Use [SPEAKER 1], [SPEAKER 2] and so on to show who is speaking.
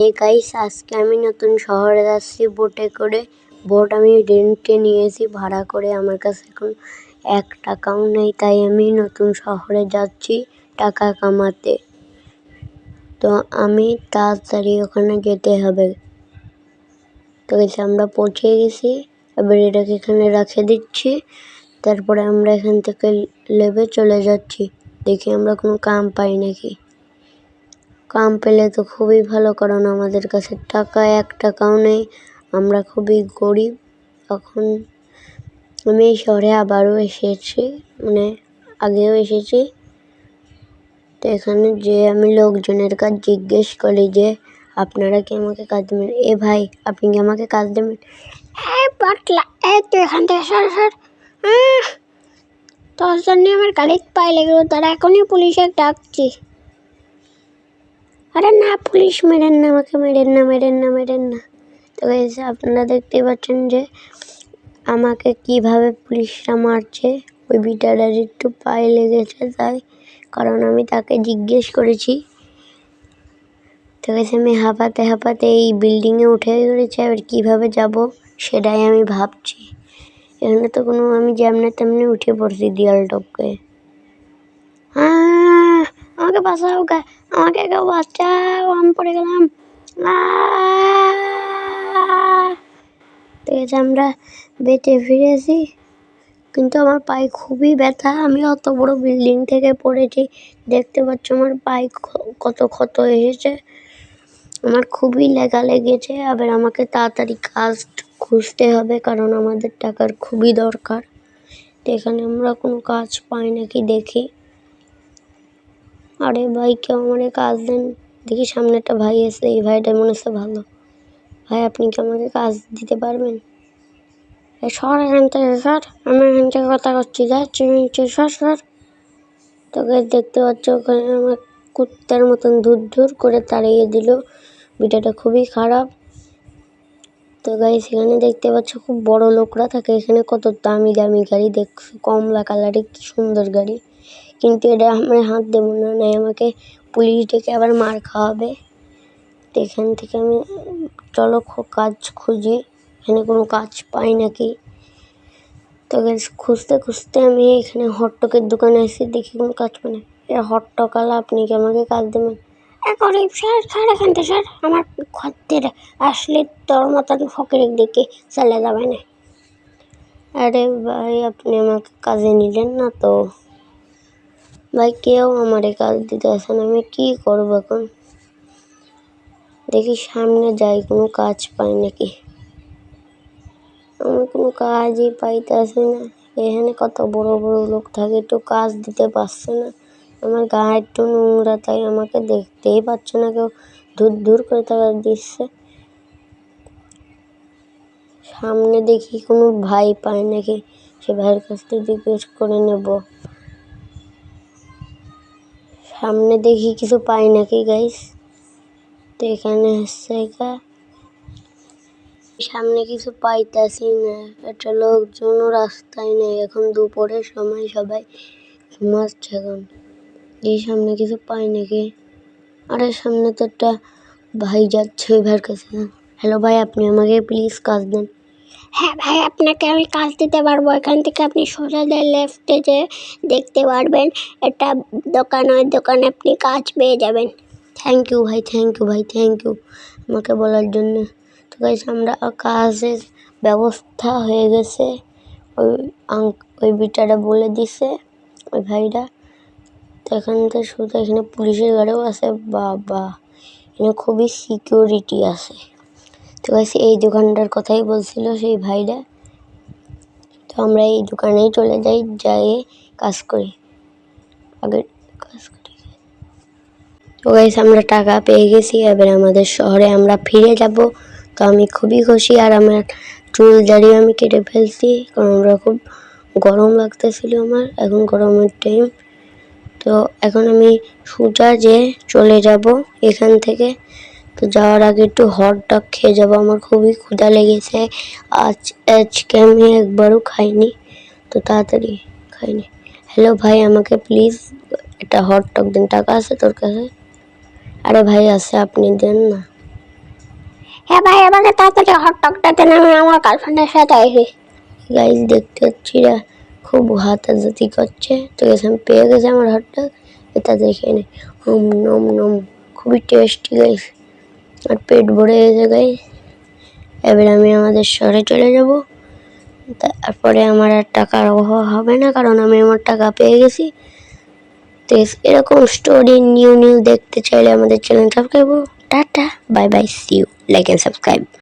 [SPEAKER 1] Guys, আজকে আমি নতুন শহরে যাচ্ছি বোটে করে। বোট আমি রেন্টে নিয়েছি ভাড়া করে। আমার কাছে এখন 1 টাকাও নেই, তাই আমি নতুন শহরে যাচ্ছি টাকা কামাতে। তো আমি তাড়াতাড়ি ওখানে যেতে হবে। তো গাইস, আমরা পৌঁছে গেছি। এবার এটাকে এখানে রেখে দিচ্ছি। তারপরে আমরা এখান থেকে লেবে চলে যাচ্ছি। দেখি আমরা কোনো কাম পাই নাকি। কাম পেলে তো খুবই ভালো, কারণ আমাদের কাছে টাকা 1 টাকাও নেই। আমরা খুবই গরিব। এখন আমি এই শহরে আবারও এসেছি, মানে আগেও এসেছি। তো এখানে যে আমি লোকজনের কাছে জিজ্ঞেস করি যে আপনারা কি আমাকে কাজ দেবেন। এ ভাই, আপনি কি আমাকে কাজ দেবেন? পাটলা, তো এখান থেকে সর। তোর জন্য আমার গাড়ির পায়ে লেগেলো, তারা এখনই পুলিশে ডাকছি। আরে না, পুলিশ মেরেন না আমাকে, মেরেন না। তো গাইস, আপনারা দেখতে পাচ্ছেন যে আমাকে কিভাবে পুলিশরা মারছে। ওই বিটাটার একটু পায়ে লেগেছে তাই, কারণ আমি তাকে জিজ্ঞেস করেছি। তো গাইস, আমি হাঁপাতে এই বিল্ডিংয়ে উঠে পড়েছি। এবার কীভাবে যাব সেটাই আমি ভাবছি। এখানে তো কোনো, আমি যেমনি তেমনি উঠে পড়ছি দেয়াল টপকে। আমাকে বাঁচাও, আমাকে কেউ বাঁচাও, আমি পড়ে গেলাম। তো আমরা বেঁচে ফিরেছি, কিন্তু আমার পায়ে খুবই ব্যথা। আমি অত বড় বিল্ডিং থেকে পড়েছি, দেখতে পাচ্ছ আমার পায়ে কত ক্ষত এসেছে। আমার খুবই লেগেছে। আবার আমাকে তাড়াতাড়ি কাজ খুঁজতে হবে, কারণ আমাদের টাকার খুবই দরকার। তো এখানে আমরা কোনো কাজ পাই নাকি দেখি। আরে ভাই, কেউ আমার কাজ দেন। দেখি সামনে একটা ভাই আছে, এই ভাইটা মনে হচ্ছে ভালো। ভাই, আপনি কি আমাকে কাজ দিতে পারবেন? সর এখান থেকে, সর। আমি এখান থেকে কথা করছি, যাচ্ছি সর। তোকে দেখতে পাচ্ছ ওখানে আমার কুত্তার মতন ধুর করে তাড়িয়ে দিল। ভিডিওটা খুবই খারাপ। তো গাইস, এখানে দেখতে পাচ্ছ খুব বড় লোকরা থাকে এখানে। কত দামি গাড়ি দেখছো, কমলা কালারের, কি সুন্দর গাড়ি। কিন্তু এটা আমার হাত দেবো না, নাই আমাকে পুলিশ ডেকে আবার মার খাওয়াবে। তো এখান থেকে আমি, চলো কাজ খুঁজি, এখানে কোনো কাজ পাই নাকি। তো গাইস, খুঁজতে আমি এখানে হটটকের দোকানে এসে দেখি কোনো কাজ পাই না। হটটকালা, আপনি কি আমাকে কাজ দেবেন? গরিব, স্যার এখান থেকে স্যার, আমার খদ্দের আসলে তোর মতন ফকিরের দিকে চলে যাবে না। আরে ভাই, আপনি আমাকে কাজে নিলেন না তো? ভাই, কেউ আমার কাজ দিতে আসে না, আমি কি করবো এখন? দেখি সামনে যাই, কোনো কাজ পাই নাকি। আমি কোনো কাজই পাইতেছি না। এখানে কত বড় লোক থাকে, একটু কাজ দিতে পারছে না। আমার গায়ে একটু নোংরা, তাই আমাকে দেখতেই পাচ্ছে না কেউ। দূর করে তারা দিচ্ছে। সামনে দেখি কোনো ভাই পায় নাকি, সে ভাইয়ের কাছ থেকে জিজ্ঞেস করে নেব। সামনে দেখি কিছু পাই নাকি গাইস। তো এখানে হচ্ছে সামনে কিছু পাইতাছি না। একটা লোকজনও রাস্তায় নেই, এখন দুপুরের সময়, সবাই ঘুমাচ্ছে এখন। এই সামনে কিছু পাই নাকি। আরে সামনে তো একটা ভাই যাচ্ছে, ওই ভাইয়ের কাছে। হ্যালো ভাই, আপনি আমাকে প্লিজ কাজ দেন। হ্যাঁ ভাই, আপনাকে আমি কাজ দিতে পারবো। এখান থেকে আপনি সোজা লেফটে যে দেখতে পারবেন একটা দোকান, ওই দোকানে আপনি কাজ পেয়ে যাবেন। থ্যাংক ইউ ভাই, থ্যাংক ইউ আমাকে বলার জন্য। তো গাইস, আমরা কাজের ব্যবস্থা হয়ে গেছে। ওই বিটাটা বলে দিছে ওই ভাইরা। তো এখান থেকে সোজা এখানে পুলিশের গাড়িও আছে। বাবা, এখানে খুবই সিকিউরিটি আছে। তো গাইস, এই দোকানটার কথাই বলছিল সেই ভাইরা। তো আমরা এই দোকানেই চলে যাই কাজ করি। তো গাইস, আমরা টাকা পেয়ে গেছি। এবার আমাদের শহরে আমরা ফিরে যাব। তো আমি খুবই খুশি। আর আমার চুল দাড়িও আমি কেটে ফেলছি, কারণ আমরা খুব গরম লাগতেছিল আমার, এখন গরমের টাইম। তো এখন আমি সোজা যে চলে যাব এখান থেকে। তো যাওয়ার আগে একটু হট ডগ খেয়ে যাবো, আমার খুবই ক্ষুধা লেগেছে। আজকে আমি একবারও খাইনি, তো তাড়াতাড়ি খাইনি। হ্যালো ভাই, আমাকে প্লিজ একটা হট ডগ দিন। টাকা আছে তোর কাছে? আরে ভাই আছে, আপনি দেন না। হ্যাঁ ভাই, আমাকে তাড়াতাড়ি হটডগটা দেন, আমি আমার গার্লফ্রেন্ডের সাথে আইছি। গাইজ দেখতে পাচ্ছি না, খুব হাতাহাতি করছে। তো গেছে আমি পেয়ে গেছি আমার হটডগ, এটা দেখে নি। নম নম নম, খুবই টেস্টি গাইজ, আর পেট ভরে গেছে গাইজ। এবার আমি আমাদের শহরে চলে যাব, তারপরে আমার আর টাকার অভাব হবে না, কারণ আমি আমার টাকা পেয়ে গেছি। তো এরকম স্টোরি নিউ দেখতে চাইলে আমাদের চ্যানেল সাবস্ক্রাইব করো। Tata, bye bye, see you, like and subscribe.